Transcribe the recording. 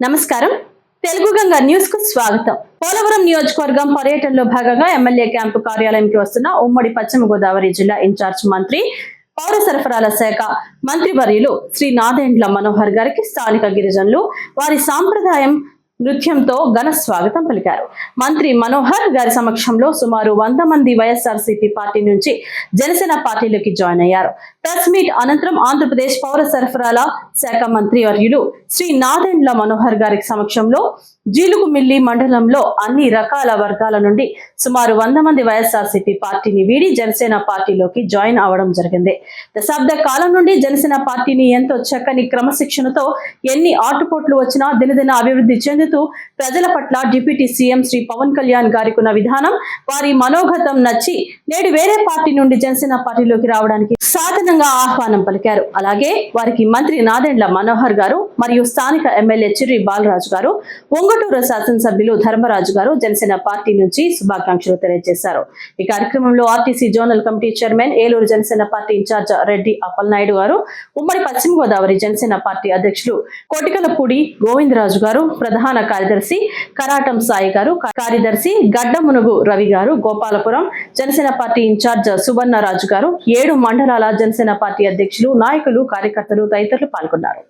నమస్కారం. తెలుగు గంగా న్యూస్ కు స్వాగతం. పోలవరం నియోజకవర్గం పర్యటనలో భాగంగా ఎమ్మెల్యే క్యాంపు కార్యాలయంకి వస్తున్న ఉమ్మడి పశ్చిమ గోదావరి జిల్లా ఇన్ఛార్జ్ మంత్రి, పౌర సరఫరాల శాఖ మంత్రివర్యులు శ్రీ నాదెండ్ల మనోహర్ గారికి స్థానిక గిరిజనులు వారి సాంప్రదాయం నృత్యంతో ఘన స్వాగతం పలికారు. మంత్రి మనోహర్ గారి సమక్షంలో సుమారు 100 మంది వైఎస్ఆర్సీపీ పార్టీ నుంచి జనసేన పార్టీలోకి జాయిన్ అయ్యారు. ప్రెస్ మీట్ అనంతరం ఆంధ్రప్రదేశ్ పౌర సరఫరాల శాఖ మంత్రి వర్యులు శ్రీ నాదెండ్ల మనోహర్ గారి సమక్షంలో జీలుగుమిల్లి మండలంలో అన్ని రకాల వర్గాల నుండి సుమారు 100 మంది వైఎస్ఆర్సీపీ పార్టీని వీడి జనసేన పార్టీలోకి జాయిన్ అవడం జరిగింది. దశాబ్ద కాలం నుండి జనసేన పార్టీని ఎంతో చక్కని క్రమశిక్షణతో ఎన్ని ఆటుపోట్లు వచ్చినా దినదిన అభివృద్ధి చెందుతూ ప్రజల పట్ల డిప్యూటీ సీఎం శ్రీ పవన్ కళ్యాణ్ గారికి ఉన్న విధానం, వారి మనోగతం నచ్చి నేడు వేరే పార్టీ నుండి జనసేన పార్టీలోకి రావడానికి సాధనంగా ఆహ్వానం పలికారు. అలాగే వారికి మంత్రి నాదెండ్ల మనోహర్ గారు మరియు స్థానిక ఎమ్మెల్యే చిర్రి బాలరాజు గారు, ఒంగటూరు శాసనసభ్యులు ధర్మరాజు గారు జనసేన పార్టీ నుంచి శుభాకాంక్షలు తెలియజేశారు. ఈ కార్యక్రమంలో RTC zonal committee chairman, Eluru Janasena party incharge Reddy Appalanaidu గారు, ఉమ్మడి పశ్చిమ గోదావరి జనసేన పార్టీ అధ్యక్షులు కోటికలపూడి గోవిందరాజు గారు, ప్రధాన కార్యదర్శి కరాటం సాయి గారు, కార్యదర్శి గడ్డమునుగు రవి గారు, గోపాలపురం జనసేన పార్టీ ఇన్ఛార్జ్ సువర్ణరాజు గారు, 7 మండలాల జనసేన పార్టీ అధ్యక్షులు, నాయకులు, కార్యకర్తలు తదితరులు పాల్గొన్నారు.